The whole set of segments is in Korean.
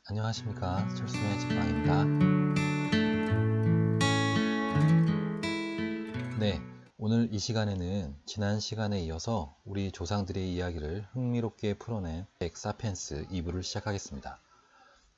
안녕하십니까, 철수의 직방입니다. 네, 오늘 이 시간에는 지난 시간에 이어서 우리 조상들의 이야기를 흥미롭게 풀어낸 책 사피엔스 2부를 시작하겠습니다.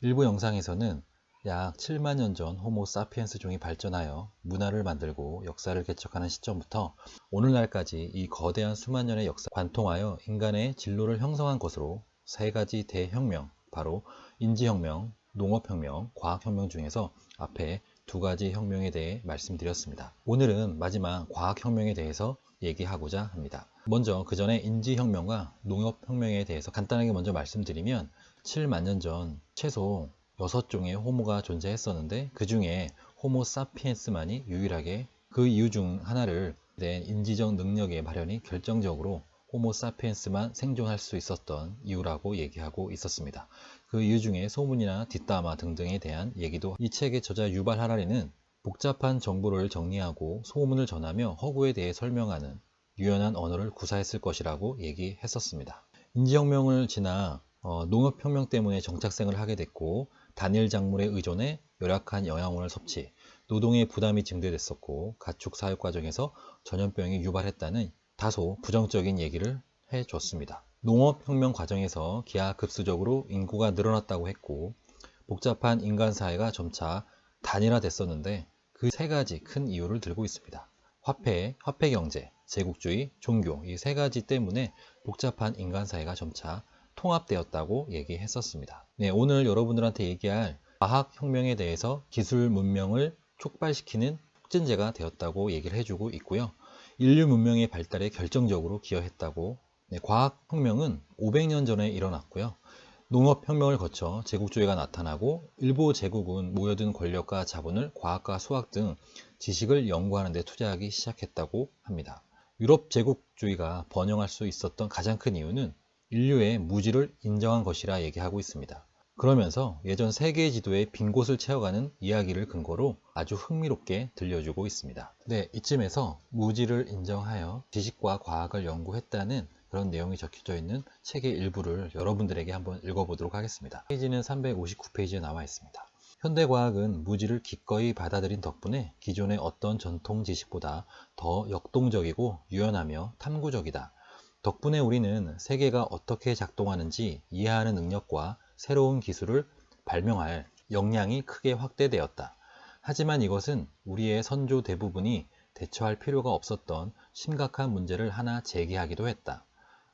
일부 영상에서는 약 7만 년 전 호모 사피엔스 종이 발전하여 문화를 만들고 역사를 개척하는 시점부터 오늘날까지 이 거대한 수만 년의 역사 관통하여 인간의 진로를 형성한 것으로 세 가지 대혁명, 바로 인지혁명, 농업혁명, 과학혁명 중에서 앞에 두 가지 혁명에 대해 말씀드렸습니다. 오늘은 마지막 과학혁명에 대해서 얘기하고자 합니다. 먼저 그 전에 인지혁명과 농업혁명에 대해서 간단하게 먼저 말씀드리면 7만 년 전 최소 6종의 호모가 존재했었는데 그 중에 호모 사피엔스만이 유일하게 그 이유 중 하나를 낸 인지적 능력의 발현이 결정적으로 호모 사피엔스만 생존할 수 있었던 이유라고 얘기하고 있었습니다. 그 이유 중에 소문이나 뒷담화 등등에 대한 얘기도 이 책의 저자 유발 하라리는 복잡한 정보를 정리하고 소문을 전하며 허구에 대해 설명하는 유연한 언어를 구사했을 것이라고 얘기했었습니다. 인지혁명을 지나 농업혁명 때문에 정착생을 하게 됐고 단일 작물에 의존해 열악한 영양분을 섭취, 노동의 부담이 증대됐었고 가축 사육 과정에서 전염병이 유발했다는 다소 부정적인 얘기를 해줬습니다. 농업혁명 과정에서 기하급수적으로 인구가 늘어났다고 했고 복잡한 인간 사회가 점차 단일화됐었는데 그 세 가지 큰 이유를 들고 있습니다. 화폐 경제, 제국주의, 종교 이 세 가지 때문에 복잡한 인간 사회가 점차 통합되었다고 얘기했었습니다. 네, 오늘 여러분들한테 얘기할 과학혁명에 대해서 기술 문명을 촉발시키는 촉진제가 되었다고 얘기를 해주고 있고요. 인류 문명의 발달에 결정적으로 기여했다고. 네, 과학혁명은 500년 전에 일어났고요. 농업혁명을 거쳐 제국주의가 나타나고 일부 제국은 모여든 권력과 자본을 과학과 수학 등 지식을 연구하는 데 투자하기 시작했다고 합니다. 유럽 제국주의가 번영할 수 있었던 가장 큰 이유는 인류의 무지를 인정한 것이라 얘기하고 있습니다. 그러면서 예전 세계 지도의 빈 곳을 채워가는 이야기를 근거로 아주 흥미롭게 들려주고 있습니다. 네, 이쯤에서 무지를 인정하여 지식과 과학을 연구했다는 그런 내용이 적혀져 있는 책의 일부를 여러분들에게 한번 읽어보도록 하겠습니다. 페이지는 359페이지에 나와 있습니다. 현대과학은 무지를 기꺼이 받아들인 덕분에 기존의 어떤 전통 지식보다 더 역동적이고 유연하며 탐구적이다. 덕분에 우리는 세계가 어떻게 작동하는지 이해하는 능력과 새로운 기술을 발명할 역량이 크게 확대되었다. 하지만 이것은 우리의 선조 대부분이 대처할 필요가 없었던 심각한 문제를 하나 제기하기도 했다.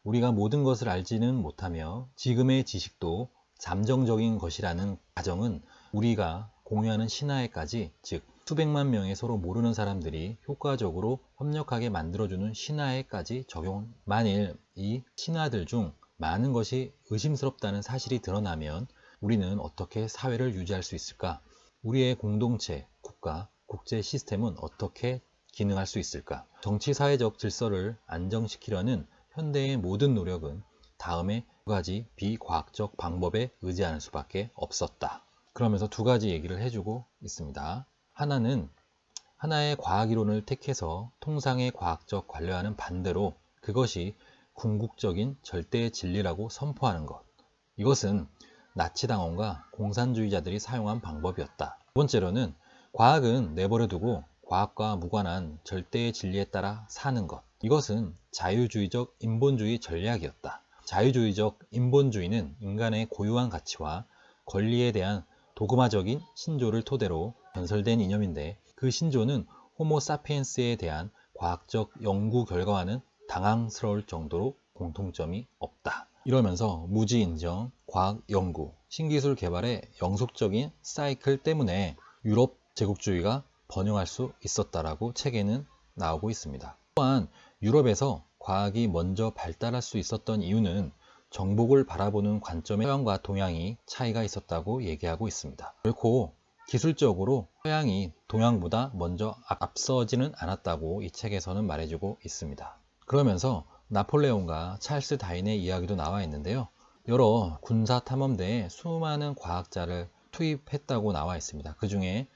우리가 모든 것을 알지는 못하며 지금의 지식도 잠정적인 것이라는 가정은 우리가 공유하는 신화에까지, 즉 수백만 명의 서로 모르는 사람들이 효과적으로 협력하게 만들어주는 신화에까지 적용. 만일 이 신화들 중 많은 것이 의심스럽다는 사실이 드러나면 우리는 어떻게 사회를 유지할 수 있을까? 우리의 공동체, 국가, 국제 시스템은 어떻게 기능할 수 있을까? 정치 사회적 질서를 안정시키려는 현대의 모든 노력은 다음에 두 가지 비과학적 방법에 의지하는 수밖에 없었다. 그러면서 두 가지 얘기를 해주고 있습니다. 하나의 과학이론을 택해서 통상의 과학적 관료와는 반대로 그것이 궁극적인 절대의 진리라고 선포하는 것. 이것은 나치당원과 공산주의자들이 사용한 방법이었다. 두 번째로는 과학은 내버려두고 과학과 무관한 절대의 진리에 따라 사는 것. 이것은 자유주의적 인본주의 전략이었다. 자유주의적 인본주의는 인간의 고유한 가치와 권리에 대한 도그마적인 신조를 토대로 건설된 이념인데 그 신조는 호모 사피엔스에 대한 과학적 연구 결과와는 당황스러울 정도로 공통점이 없다. 이러면서 무지 인정, 과학 연구, 신기술 개발의 영속적인 사이클 때문에 유럽 제국주의가 번영할 수 있었다라고 책에는 나오고 있습니다. 또한 유럽에서 과학이 먼저 발달할 수 있었던 이유는 정복을 바라보는 관점의 서양과 동양이 차이가 있었다고 얘기하고 있습니다. 결코 기술적으로 서양이 동양보다 먼저 앞서지는 않았다고 이 책에서는 말해주고 있습니다. 그러면서 나폴레옹과 찰스 다윈의 이야기도 나와 있는데요. 여러 군사탐험대에 수많은 과학자를 투입했다고 나와 있습니다. 그 중에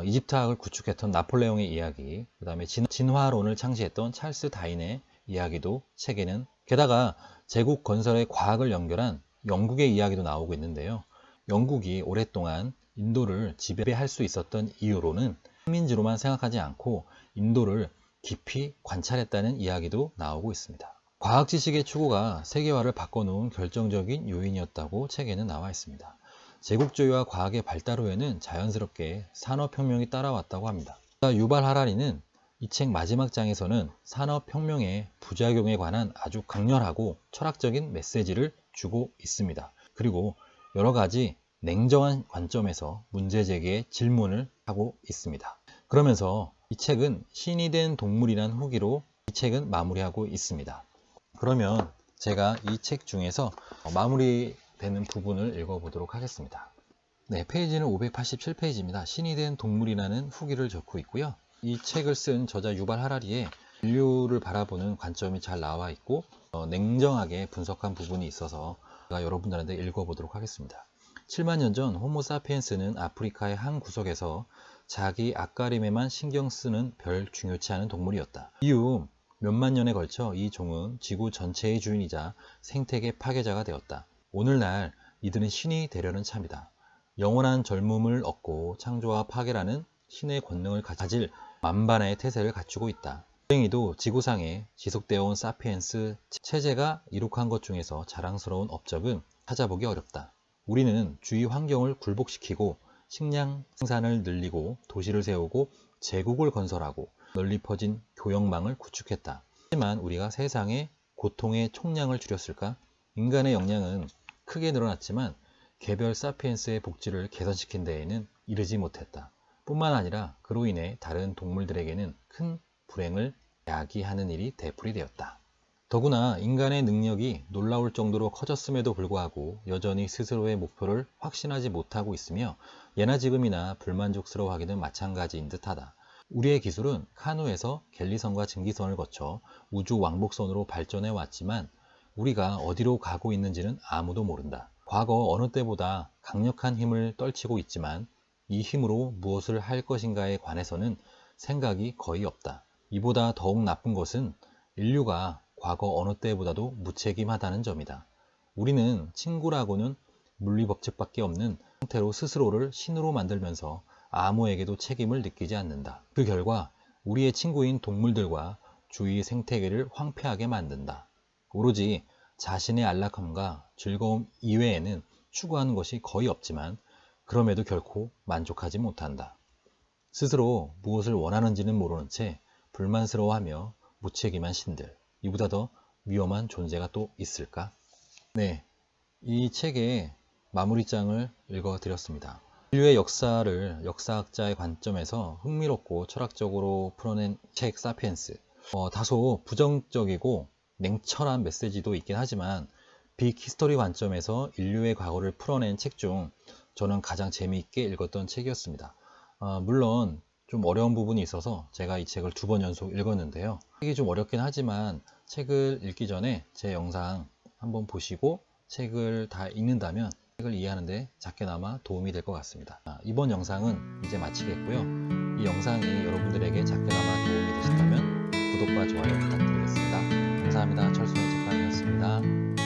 이집트학을 구축했던 나폴레옹의 이야기, 그 다음에 진화론을 창시했던 찰스 다윈의 이야기도 책에는, 게다가 제국 건설의 과학을 연결한 영국의 이야기도 나오고 있는데요. 영국이 오랫동안 인도를 지배할 수 있었던 이유로는 식민지로만 생각하지 않고 인도를 깊이 관찰했다는 이야기도 나오고 있습니다. 과학 지식의 추구가 세계화를 바꿔놓은 결정적인 요인이었다고 책에는 나와 있습니다. 제국주의와 과학의 발달 후에는 자연스럽게 산업혁명이 따라왔다고 합니다. 유발 하라리는 이 책 마지막 장에서는 산업혁명의 부작용에 관한 아주 강렬하고 철학적인 메시지를 주고 있습니다. 그리고 여러 가지 냉정한 관점에서 문제제기의 질문을 하고 있습니다. 그러면서 이 책은 신이 된 동물이란 후기로 이 책은 마무리하고 있습니다. 그러면 제가 이 책 중에서 마무리되는 부분을 읽어보도록 하겠습니다. 네, 페이지는 587페이지입니다. 신이 된 동물이라는 후기를 적고 있고요. 이 책을 쓴 저자 유발 하라리의 인류를 바라보는 관점이 잘 나와 있고 냉정하게 분석한 부분이 있어서 제가 여러분들한테 읽어보도록 하겠습니다. 7만 년 전 호모 사피엔스는 아프리카의 한 구석에서 자기 앞가림에만 신경 쓰는 별 중요치 않은 동물이었다. 이후 몇만 년에 걸쳐 이 종은 지구 전체의 주인이자 생태계 파괴자가 되었다. 오늘날 이들은 신이 되려는 참이다. 영원한 젊음을 얻고 창조와 파괴라는 신의 권능을 가질 만반의 태세를 갖추고 있다. 다행히도 지구상에 지속되어 온 사피엔스 체제가 이룩한 것 중에서 자랑스러운 업적은 찾아보기 어렵다. 우리는 주위 환경을 굴복시키고 식량 생산을 늘리고 도시를 세우고 제국을 건설하고 널리 퍼진 교역망을 구축했다. 하지만 우리가 세상의 고통의 총량을 줄였을까? 인간의 역량은 크게 늘어났지만 개별 사피엔스의 복지를 개선시킨 데에는 이르지 못했다. 뿐만 아니라 그로 인해 다른 동물들에게는 큰 불행을 야기하는 일이 되풀이 되었다. 더구나 인간의 능력이 놀라울 정도로 커졌음에도 불구하고 여전히 스스로의 목표를 확신하지 못하고 있으며 예나 지금이나 불만족스러워하기는 마찬가지인 듯하다. 우리의 기술은 카누에서 갤리선과 증기선을 거쳐 우주 왕복선으로 발전해 왔지만 우리가 어디로 가고 있는지는 아무도 모른다. 과거 어느 때보다 강력한 힘을 떨치고 있지만 이 힘으로 무엇을 할 것인가에 관해서는 생각이 거의 없다. 이보다 더욱 나쁜 것은 인류가 과거 어느 때보다도 무책임하다는 점이다. 우리는 친구라고는 물리법칙밖에 없는 형태로 스스로를 신으로 만들면서 아무에게도 책임을 느끼지 않는다. 그 결과 우리의 친구인 동물들과 주위 생태계를 황폐하게 만든다. 오로지 자신의 안락함과 즐거움 이외에는 추구하는 것이 거의 없지만 그럼에도 결코 만족하지 못한다. 스스로 무엇을 원하는지는 모르는 채 불만스러워하며 무책임한 신들, 이보다 더 위험한 존재가 또 있을까? 네, 이 책의 마무리장을 읽어드렸습니다. 인류의 역사를 역사학자의 관점에서 흥미롭고 철학적으로 풀어낸 책 사피엔스. 다소 부정적이고 냉철한 메시지도 있긴 하지만 빅 히스토리 관점에서 인류의 과거를 풀어낸 책 중 저는 가장 재미있게 읽었던 책이었습니다. 물론 좀 어려운 부분이 있어서 제가 이 책을 2번 연속 읽었는데요. 책이 좀 어렵긴 하지만 책을 읽기 전에 제 영상 한번 보시고 책을 다 읽는다면 책을 이해하는데 작게나마 도움이 될 것 같습니다. 이번 영상은 이제 마치겠고요. 이 영상이 여러분들에게 작게나마 도움이 되셨다면 구독과 좋아요 부탁드리겠습니다. 감사합니다. 철수의 책방이었습니다.